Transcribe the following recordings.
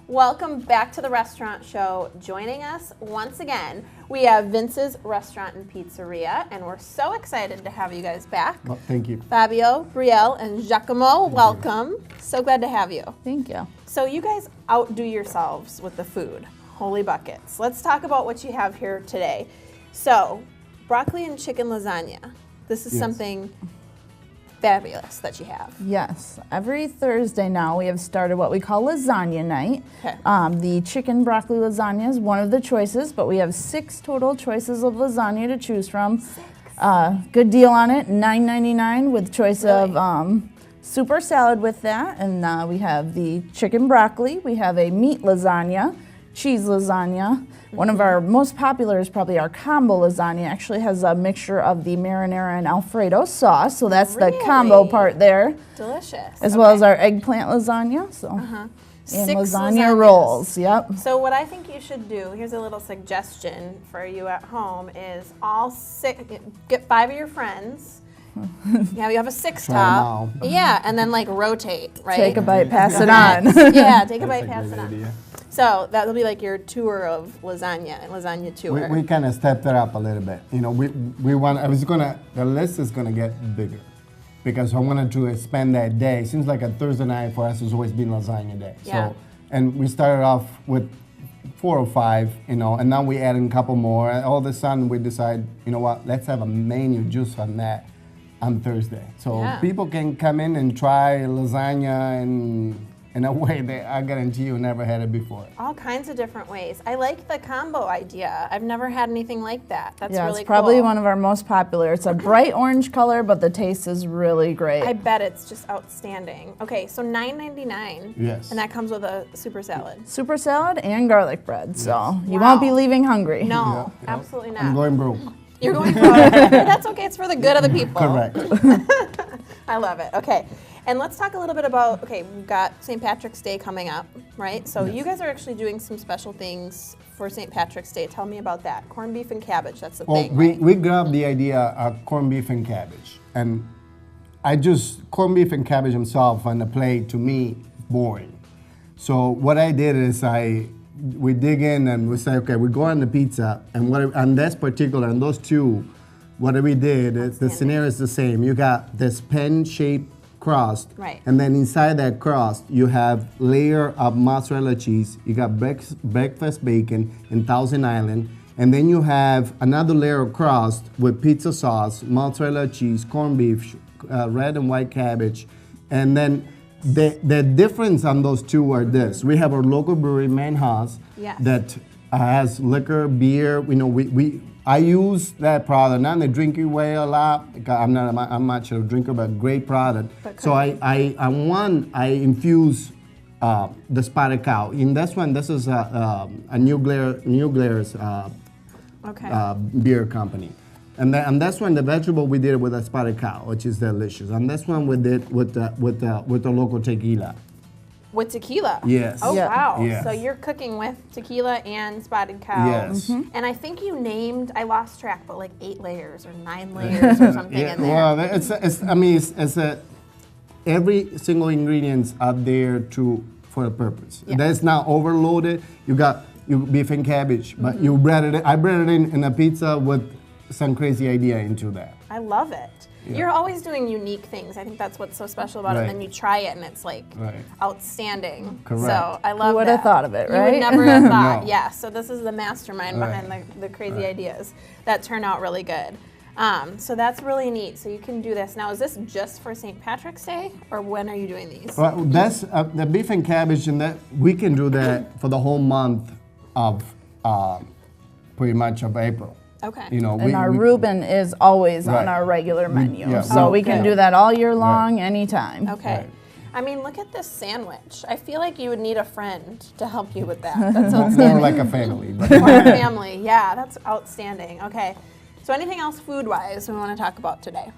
Welcome back to the restaurant show. Joining us once again, we have Vince's Restaurant and Pizzeria, and we're so excited to have you guys back. Well, thank you. Fabio, Brille, and Giacomo, welcome. So glad to have you. Thank you. So you guys outdo yourselves with the food. Holy buckets. Let's talk about what you have here today. So, broccoli and chicken lasagna. This is something fabulous that you have. Yes. Every Thursday now we have started what we call Lasagna Night. Okay. The chicken broccoli lasagna is one of the choices, but we have 6 total choices of lasagna to choose from. 6. Good deal on it, $9.99 with choice of super salad with that. And we have the chicken broccoli. We have a meat lasagna, cheese lasagna. One of our most popular is probably our combo lasagna. Actually has a mixture of the marinara and Alfredo sauce, so that's the combo part there. Delicious. As well as our eggplant lasagna, so and 6 lasagna lasagnas. rolls. Yep. So what I think you should do, here's a little suggestion for you at home, is all 6, get 5 of your friends. Yeah, you have a 6 top. Yeah, and then like rotate, right? Take a bite, pass it on. Yeah, take a bite, pass it on. Idea. So that'll be like your tour of lasagna tour. We kind of stepped it up a little bit. You know, we want. The list is gonna get bigger because I wanted to spend that day. Seems like a Thursday night for us has always been lasagna day. Yeah. So, and we started off with 4 or 5, you know, and now we added a couple more. And all of a sudden we decide, you know what? Let's have a menu just on that on Thursday, so people can come in and try lasagna in a way that I guarantee you never had it before. All kinds of different ways. I like the combo idea. I've never had anything like that. That's really cool. It's probably one of our most popular. It's a bright orange color, but the taste is really great. I bet it's just outstanding. Okay, so $9.99. Yes. And that comes with a super salad. Super salad and garlic bread, so you won't be leaving hungry. No, absolutely not. I'm going broke. You're going broke. That's okay. It's for the good of the people. Correct. I love it. Okay. And let's talk a little bit about, we've got St. Patrick's Day coming up, right? So you guys are actually doing some special things for St. Patrick's Day. Tell me about that. Corned beef and cabbage, that's the thing, right? We grabbed the idea of corned beef and cabbage. And corned beef and cabbage himself on the plate, to me, boring. So what I did is we dig in and we say, okay, we go on the pizza, and on this particular, and those two, what we did is the scenario is the same. You got this pen-shaped crust, right, and then inside that crust you have layer of mozzarella cheese, you got breakfast bacon and Thousand Island, and then you have another layer of crust with pizza sauce, mozzarella cheese, corned beef, red and white cabbage, and then the difference on those two are this: we have our local brewery, Main House, that has liquor, beer. You know, I use that product, not in the drinking way a lot. I'm much of a drinker, but great product. So I infuse the spotted cow. In this one, this is a New Glarus beer company. And that's one, the vegetable we did it with a spotted cow, which is delicious. And this one we did with the local tequila. With tequila? Yes. Oh, wow. Yes. So you're cooking with tequila and spotted cow. Yes. And I think you named, I lost track, but like 8 layers or 9 layers or something in there. Well, every single ingredient's out there for a purpose. Yeah. That's not overloaded. You got beef and cabbage, but I breaded it in a pizza with some crazy idea into that. I love it. Yeah. You're always doing unique things. I think that's what's so special about it. And then you try it and it's like outstanding. Correct. So I love that. Who would have thought of it, right? You would never have thought. No. Yeah, so this is the mastermind behind the crazy ideas that turn out really good. So that's really neat. So you can do this. Now, is this just for St. Patrick's Day, or when are you doing these? Well, that's the beef and cabbage, and that we can do that for the whole month of pretty much of April. Okay. You know, and our Reuben is always on our regular menu, so we can do that all year long, anytime. Okay. Right. I mean, look at this sandwich. I feel like you would need a friend to help you with that. That's outstanding. More like a family. More a family, yeah, that's outstanding. Okay. So anything else food-wise we want to talk about today?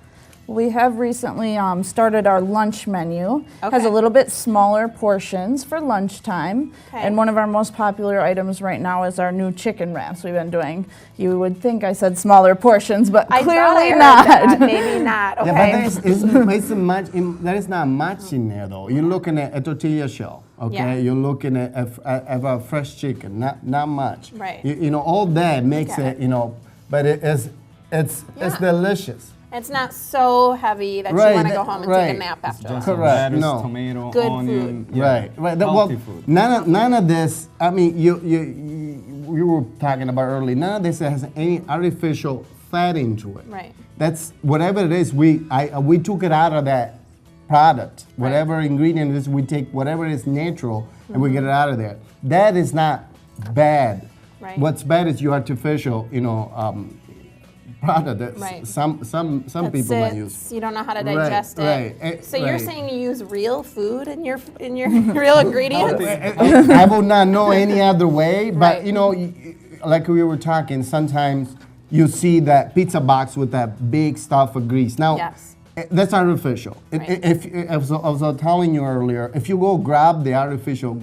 We have recently started our lunch menu. Okay. Has a little bit smaller portions for lunchtime. Okay. And one of our most popular items right now is our new chicken wraps we've been doing. You would think I said smaller portions, but clearly not. Maybe not. Okay. Yeah, but there is not much in there, though. You're looking at a tortilla shell, Okay, Yeah. you're looking at a fresh chicken, not much. Right. You know, all that makes Okay. it, you know, but it's Yeah. delicious. It's not so heavy that you Right, want to go home and take right. a nap after. Just Correct, lettuce, no. tomato, Good onion. food. Yeah. Right. Healthy food. None of this. I mean, you were talking about earlier. None of this has any artificial fat into it. Right. That's whatever it is. We took it out of that product. Whatever ingredient it is, we take whatever is natural and we get it out of there. That is not bad. Right. What's bad is your artificial, product that Right. some That people might sits, use. You don't know how to Right, digest right, it. So you're right. saying you use real food in your real ingredients? I would not know any other way, but Right. you know, like we were talking, sometimes you see that pizza box with that big stuff of grease. Now, Yes. that's artificial. Right. As I was telling you earlier, if you go grab the artificial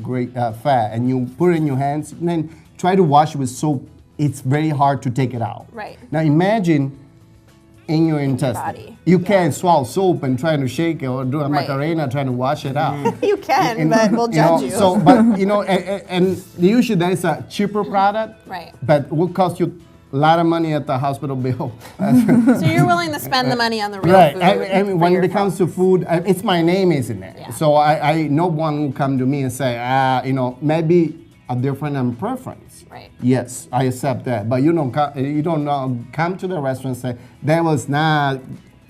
fat and you put it in your hands, then try to wash it with soap. It's very hard to take it out. Right. Now imagine in your intestine. body. You can't swallow soap and try to shake it or do a Right. Macarena trying to wash it out. You can, And, but we'll judge you. So, but and usually that is a cheaper product. Right. But will cost you a lot of money at the hospital bill. So you're willing to spend the money on the real Right. food. I mean, for when your it comes to food, it's my name, isn't it? Yeah. So I no one will come to me and say, maybe a different preference. Right. Yes, I accept that. But you don't come to the restaurant and say that was not.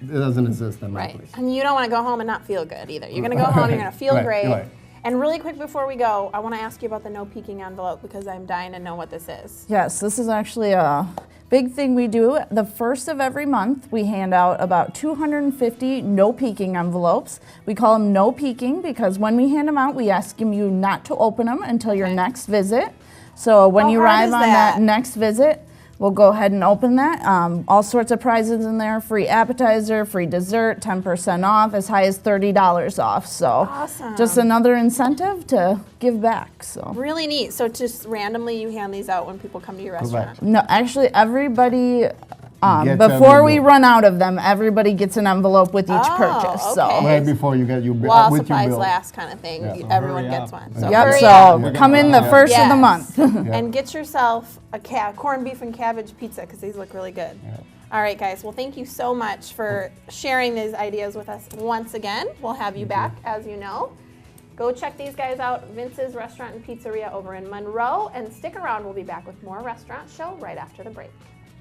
It doesn't exist in my Right. place. And you don't want to go home and not feel good either. You're going to go home, you're going to feel Right, great. right. And really quick before we go, I want to ask you about the no peeking envelope because I'm dying to know what this is. Yes, this is actually a big thing we do. The first of every month, we hand out about 250 no peeking envelopes. We call them no peeking because when we hand them out, we ask you not to open them until your Okay. next visit. So when How you hard arrive is on that? that next visit, we'll go ahead and open that. All sorts of prizes in there, free appetizer, free dessert, 10% off, as high as $30 off. So Awesome. just another incentive to give back. So. Really neat. So just randomly you hand these out when people come to your restaurant. No, actually, everybody, Gets before we envelope. run out of them, everybody gets an envelope with each purchase. okay. So. Right before you get your bill. While with your supplies bill. last kind of thing. Yeah. You- So Everyone hurry gets up. one. So Yep, hurry so up. come in the first of the Yes. month. And get yourself a corned beef and cabbage pizza because these look really good. All right, guys. Well, thank you so much for sharing these ideas with us once again. We'll have you back, as you know. Go check these guys out, Vince's Restaurant and Pizzeria over in Monroe. And stick around. We'll be back with more Restaurant Show right after the break.